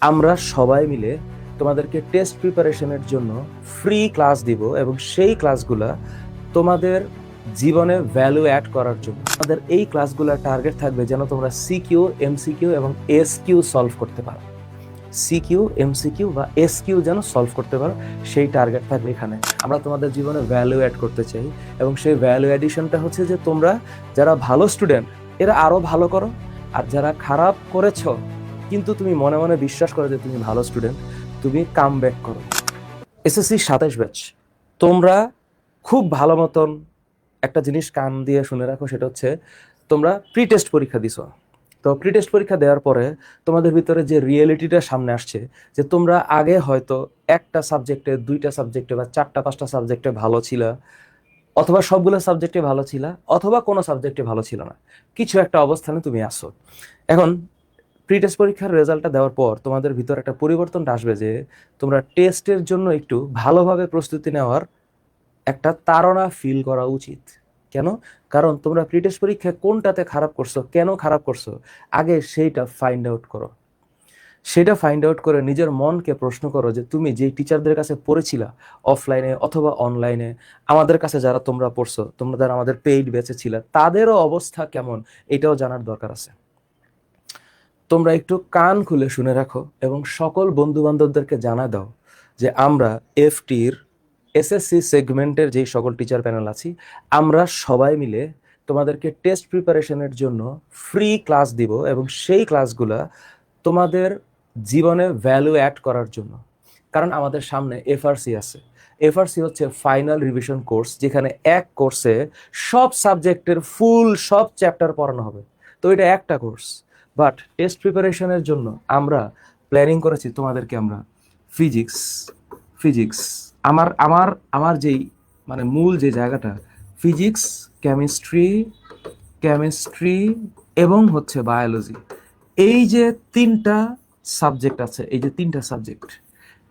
আমরা সবাই মিলে তোমাদেরকে টেস্ট প্রিপারেশনের জন্য ফ্রি ক্লাস দিব এবং সেই ক্লাসগুলা তোমাদের জীবনে ভ্যালু অ্যাড করার জন্য আমাদের এই ক্লাসগুলোর টার্গেট থাকবে যেন তোমরা সিকিউ, এমসিকিউ এবং এসকিউ সলভ করতে পারো। সিকিউ, এমসিকিউ বা এসকিউ যেন সলভ করতে পারো, সেই টার্গেট থাকবে এখানে। আমরা তোমাদের জীবনে ভ্যালু অ্যাড করতে চাই এবং সেই ভ্যালু অ্যাডিশনটা হচ্ছে যে তোমরা যারা ভালো স্টুডেন্ট এরা আরো ভালো করো, আর যারা খারাপ করেছো কিন্তু তুমি মনে মনে বিশ্বাস করো যে তুমি ভালো স্টুডেন্ট, তুমি কাম ব্যাক করো। এসএসসি 27 ব্যাচ, তোমরা খুব ভালো মতন একটা জিনিস কান দিয়ে শুনে রাখো, সেটা হচ্ছে তোমরা প্রি টেস্ট পরীক্ষা দিছো। তো প্রি টেস্ট পরীক্ষা দেওয়ার পরে তোমাদের ভিতরে যে রিয়েলিটিটা সামনে আসছে যে তোমরা আগে হয়তো একটা সাবজেক্টে, দুইটা সাবজেক্টে বা চারটা পাঁচটা সাবজেক্টে ভালো ছিল, অথবা সবগুলো সাবজেক্টে ভালো ছিল, অথবা কোনো সাবজেক্টে ভালো ছিল না, কিছু একটা অবস্থানে তুমি আসো। এখন প্রি টেস্ট পরীক্ষার রেজাল্টটা দেওয়ার পর তোমাদের ভিতর একটা পরিবর্তনটা আসবে যে তোমরা টেস্টের জন্য একটু ভালোভাবে প্রস্তুতি নেওয়ার একটা তাড়না ফিল করা উচিত। কেন? কারণ তোমরা প্রি টেস্ট পরীক্ষায় কোনটাতে খারাপ করছো, কেন খারাপ করছো, আগে সেইটা ফাইন্ড আউট করো। সেটা ফাইন্ড আউট করে নিজের মনকে প্রশ্ন করো যে তুমি যেই টিচারদের কাছে পড়েছিলা অফলাইনে অথবা অনলাইনে, আমাদের কাছে যারা তোমরা পড়ছো, তোমরা যারা আমাদের পেইড ব্যাচে ছিলা, তাদেরও অবস্থা কেমন এটাও জানার দরকার আছে। তোমরা একটু কান খুলে শুনে রাখো এবং সকল বন্ধু বান্ধবদেরকে জানা দাও যে আমরা এফটির এসএসসি সেগমেন্টের যেই সকল টিচার প্যানেল আছি, আমরা সবাই মিলে তোমাদেরকে টেস্ট প্রিপারেশনের জন্য ফ্রি ক্লাস দিব এবং সেই ক্লাসগুলা তোমাদের জীবনে ভ্যালু অ্যাড করার জন্য। কারণ আমাদের সামনে এফআরসি আছে। এফআরসি হচ্ছে ফাইনাল রিভিশন কোর্স, যেখানে এক কোর্সে সব সাবজেক্টের ফুল সব চ্যাপ্টার পড়ানো হবে। তো এটা একটা কোর্স, বাট টেস্ট প্রিপারেশনের জন্য আমরা প্ল্যানিং করেছি তোমাদেরকে আমরা ফিজিক্স ফিজিক্স আমার আমার আমার যেই মানে মূল যে জায়গাটা, ফিজিক্স, কেমিস্ট্রি কেমিস্ট্রি এবং হচ্ছে বায়োলজি, এই যে তিনটা সাবজেক্ট আছে, এই যে তিনটা সাবজেক্ট,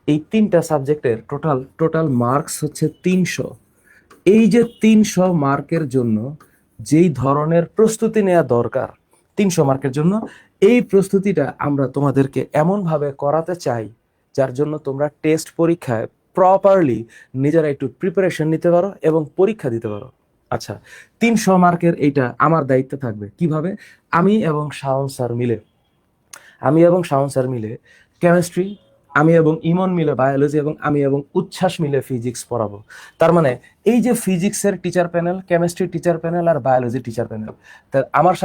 এই তিনটা সাবজেক্টের টোটাল টোটাল মার্কস হচ্ছে 300। এই যে 300 মার্কের জন্য যেই ধরনের প্রস্তুতি নেওয়া দরকার 300 মার্কের জন্য, এই প্রস্তুতিটা আমরা তোমাদেরকে এমনভাবে করাতে চাই যার জন্য তোমরা টেস্ট পরীক্ষায় প্রপারলি নিজেরা একটু প্রিপারেশন নিতে পারো এবং পরীক্ষা দিতে পারো। আচ্ছা, 300 মার্কের এইটা আমার দায়িত্ব থাকবে কিভাবে? আমি এবং শাওন স্যার মিলে কেমিস্ট্রি, আমি এবং ইমন মিলে বায়োলজি এবং আমি এবং উচ্ছ্বাস মিলে ফিজিক্স পড়াবো। তার মানে এই যে ফিজিক্সের teacher panel, chemistry teacher panel আর বায়োলজি টিচার প্যানেল, তা আমার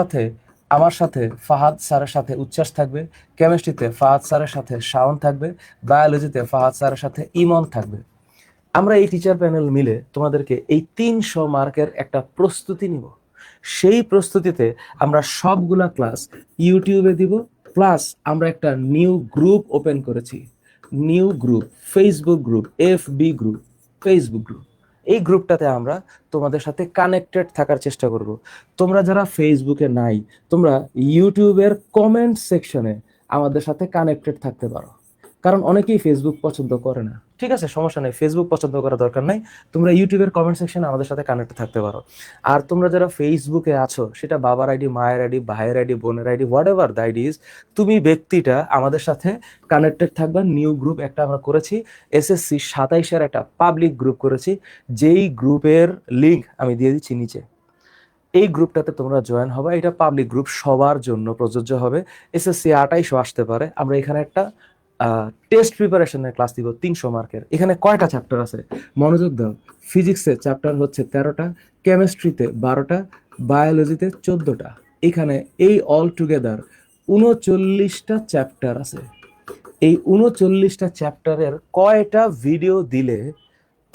সাথে ফাহাদ স্যারের সাথে উচ্ছ্বাস থাকবে, কেমিস্ট্রিতে ফাহাদ স্যারের সাথে শাওন থাকবে, বায়োলজিতে ফাহাদ স্যারের সাথে ইমন থাকবে। আমরা এই টিচার প্যানেল মিলে তোমাদেরকে এই 300 মার্কের একটা প্রস্তুতি নিব। সেই প্রস্তুতিতে আমরা সবগুলা ক্লাস ইউটিউবে দিব, প্লাস আমরা একটা নিউ গ্রুপ ওপেন করেছি। New group, Facebook group, FB group, Facebook group. এই গ্রুপটাতে আমরা তোমাদের সাথে কানেক্টেড থাকার চেষ্টা করব। তোমরা যারা ফেসবুকে নাই, তোমরা ইউটিউবের কমেন্ট সেকশনে আমাদের সাথে কানেক্টেড থাকতে পারো। কারণ অনেকেই ফেসবুক পছন্দ করে না, ঠিক আছে, সমস্যা নেই, ফেসবুক পছন্দ করার দরকার নাই, তোমরা ইউটিউবের কমেন্ট সেকশনে আমাদের সাথে কানেক্ট থাকতে পারো। আর তোমরা যারা ফেসবুকে আছো, সেটা বাবার আইডি, মায়ের আইডি, ভাইয়ের আইডি, বোনের ID, what ever the ID is, তুমি ব্যক্তিটা আমাদের সাথে কানেক্টেড থাকবা। নিউ গ্রুপ একটা আমরা করেছি, এসএসসি 27-এর একটা পাবলিক গ্রুপ করেছি, যেই গ্রুপের লিঙ্ক আমি দিয়ে দিচ্ছি নিচে। এই গ্রুপটাতে তোমরা জয়েন হবে, এটা পাবলিক গ্রুপ, সবার জন্য প্রযোজ্য হবে। এসএসসি 28-ও আসতে পারে। আমরা এখানে একটা টেস্ট প্রিপারেশনের ক্লাস দিব 300 মার্কের। এখানে কয়টা চ্যাপ্টার আছে মনোযোগ দাও। ফিজিক্সের চ্যাপ্টার হচ্ছে 13টা, কেমিস্ট্রিতে 12টা, বায়োলজিতে 14টা। এখানে এই অল টুগেদার 39টা চ্যাপ্টার আছে। এই 39টা চ্যাপ্টারের কয়টা ভিডিও দিলে,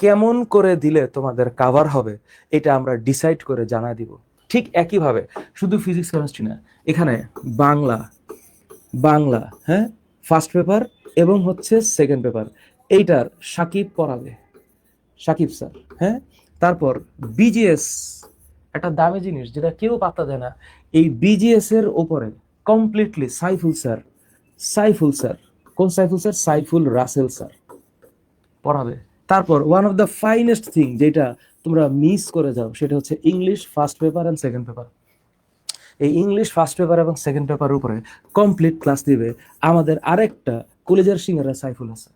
কেমন করে দিলে তোমাদের কাভার হবে, এটা আমরা ডিসাইড করে জানা দিব। ঠিক একইভাবে শুধু ফিজিক্স কেমিস্ট্রি না, এখানে বাংলা বাংলা হ্যাঁ, ফার্স্ট পেপার এবং হচ্ছে সেকেন্ড পেপার, এইটার সাকিব পড়াবে, সাকিব স্যার। হ্যাঁ, তারপর বিজিএস, একটা দামি জিনিস যেটা কেউ পাত্তা দেয় না, এই বিজিএস এর উপরে কমপ্লিটলি সাইফুল স্যার, কোন সাইফুল স্যার? সাইফুল রাসেল স্যার পড়াবে। তারপর one of the finest thing যেটা তোমরা মিস করে যাও, সেটা হচ্ছে English first paper and second paper. এই ইংলিশ ফার্স্ট পেপার এবং সেকেন্ড পেপার উপরে কমপ্লিট ক্লাস দিবে আমাদের আরেকটা কলেজের সিঙ্গারা সাইফুল হাসান।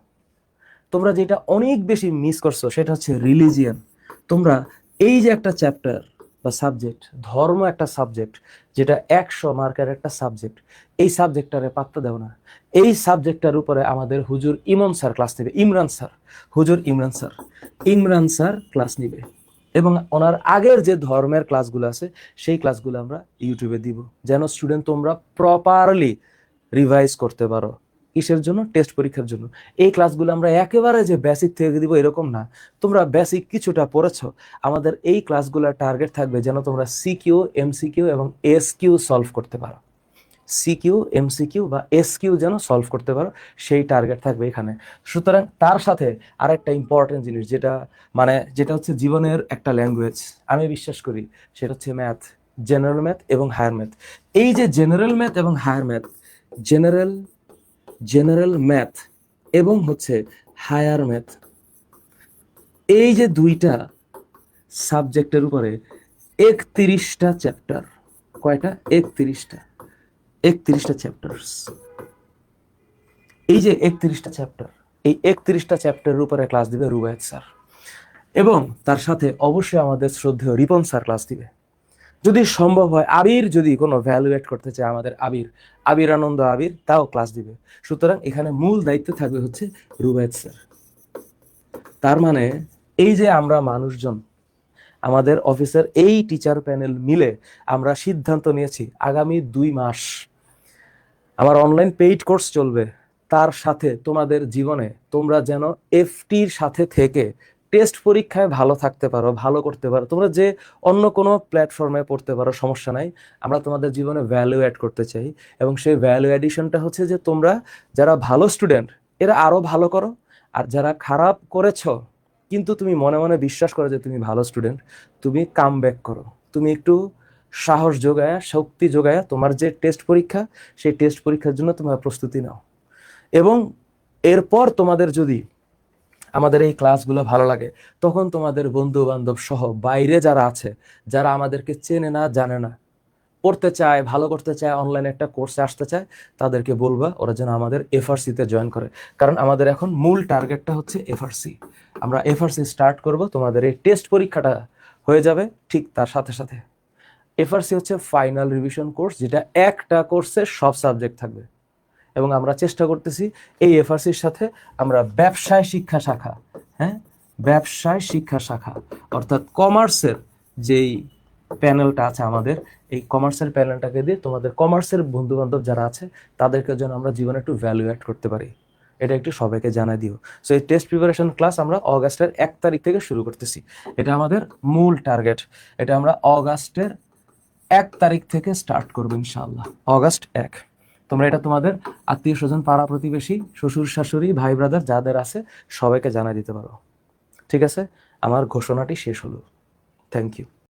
তোমরা যেটা অনেক বেশি মিস করছো সেটা হচ্ছে রিলিজিয়ান। তোমরা এই যে একটা চ্যাপ্টার বা সাবজেক্ট, ধর্ম একটা সাবজেক্ট, যেটা 100 মার্কের একটা সাবজেক্ট, এই সাবজেক্টটারে পাত্তা দাও না। এই সাবজেক্টটার উপরে আমাদের হুজুর ইমন স্যার ক্লাস নেবে, ইমরান স্যার, হুজুর ইমরান স্যার ক্লাস নিবে। এবং ওনার আগের যে ধর্মের ক্লাসগুলো আছে সেই ক্লাসগুলো আমরা ইউটিউবে দিব, যেন স্টুডেন্ট তোমরা প্রপারলি রিভাইজ করতে পারো। কিসের জন্য? টেস্ট পরীক্ষার জন্য। এই ক্লাসগুলো আমরা একেবারে যে বেসিক থেকে দিব এরকম না, তোমরা বেসিক কিছুটা পড়েছো। আমাদের এই ক্লাসগুলোর টার্গেট থাকবে যেন তোমরা সিকিউ, এমসিকিউ এবং এসকিউ সলভ করতে পারো। সিকিউ, এমসিকিউ বা এসকিউ যেন সলভ করতে পারো, সেই টার্গেট থাকবে এখানে। সুতরাং তার সাথে আরেকটা ইম্পর্টেন্ট জিনিস, যেটা হচ্ছে জীবনের একটা ল্যাঙ্গুয়েজ, আমি বিশ্বাস করি, সেটা হচ্ছে ম্যাথ, জেনারেল ম্যাথ এবং হায়ার ম্যাথ। এই যে জেনারেল ম্যাথ এবং হায়ার ম্যাথ, জেনারেল ম্যাথ এবং হচ্ছে হায়ার ম্যাথ, এই যে দুইটা সাবজেক্টের উপরে 31টা চ্যাপ্টার। কয়টা? 31টা চ্যাপ্টার। এই যে 31টা চ্যাপ্টার, এই 31টা চ্যাপ্টারের উপরে ক্লাস দিবে রুবায়েত স্যার, এবং তার সাথে অবশ্যই আমাদের শ্রদ্ধেয় রিপন স্যার ক্লাস দিবে। যদি সম্ভব হয় আবির যদি কোনো ভ্যালুয়েট করতে চায়, আমাদের আবির আনন্দ আবির, তাও ক্লাস দিবে। সুতরাং এখানে মূল দায়িত্ব থাকবে হচ্ছে রুবায়েত স্যার। তার মানে এই যে আমরা মানুষজন, আমাদের অফিসের এই টিচার প্যানেল মিলে আমরা সিদ্ধান্ত নিয়েছি আগামী 2 মাস আমার অনলাইন পেইড কোর্স চলবে। তার সাথে তোমাদের জীবনে তোমরা যেন এফটির সাথে থেকে টেস্ট পরীক্ষায় ভালো থাকতে পারো, ভালো করতে পারো। তোমরা যে অন্য কোনো প্ল্যাটফর্মে পড়তে পারো, সমস্যা নাই। আমরা তোমাদের জীবনে ভ্যালু অ্যাড করতে চাই, এবং সেই ভ্যালু অ্যাডিশনটা হচ্ছে যে তোমরা যারা ভালো স্টুডেন্ট এরা আরো ভালো করো, আর যারা খারাপ করেছো কিন্তু তুমি মনে মনে বিশ্বাস করো যে তুমি ভালো স্টুডেন্ট, তুমি কাম ব্যাক করো। তুমি একটু সাহস যোগায়া, শক্তি যোগায়া তোমার যে টেস্ট পরীক্ষা, সেই টেস্ট পরীক্ষার জন্য তোমরা প্রস্তুতি নাও। এবং এরপর তোমাদের যদি আমাদের এই ক্লাসগুলো ভালো লাগে, তখন তোমাদের বন্ধু বান্ধব সহ বাইরে যারা আছে, যারা আমাদেরকে চেনে না, জানে না, পড়তে চায়, ভালো করতে চায়, অনলাইনে একটা কোর্সে আসতে চায়, তাদেরকে বলবা ওরা যেন আমাদের এফআরসিতে জয়েন করে। কারণ আমাদের এখন মূল টার্গেটটা হচ্ছে এফআরসি। আমরা এফআরসি স্টার্ট করব, তোমাদের এই টেস্ট পরীক্ষাটা হয়ে যাবে ঠিক তার সাথে সাথে। এফআরসি হচ্ছে ফাইনাল রিভিশন কোর্স, যেটা একটা কোর্সে সব সাবজেক্ট থাকবে। এবং আমরা চেষ্টা করতেছি এই এফআরসির সাথে আমরা ব্যবসায় শিক্ষা শাখা, অর্থাৎ কমার্সের যেই প্যানেলটা আছে আমাদের, এই কমার্সের প্যানেলটাকে দিয়ে তোমাদের কমার্সের বন্ধু বান্ধব যারা আছে তাদেরকে যেন আমরা জীবনে একটু ভ্যালু অ্যাড করতে পারি, এটা একটু সবাইকে জানাই দিও। সো এই টেস্ট প্রিপারেশন ক্লাস আমরা অগাস্টের 1 তারিখ থেকে শুরু করতেছি, এটা আমাদের মূল টার্গেট। এটা আমরা অগাস্টের 1 তারিখ থেকে স্টার্ট করবো ইনশাআল্লাহ, অগাস্ট 1। তোমরা এটা তোমাদের আত্মীয় স্বজন, পাড়া প্রতিবেশী, শ্বশুর শাশুড়ি, ভাই ব্রাদার যাদের আছে সবাইকে জানাই দিতে পারো। ঠিক আছে, আমার ঘোষণাটি শেষ হলো। Thank you.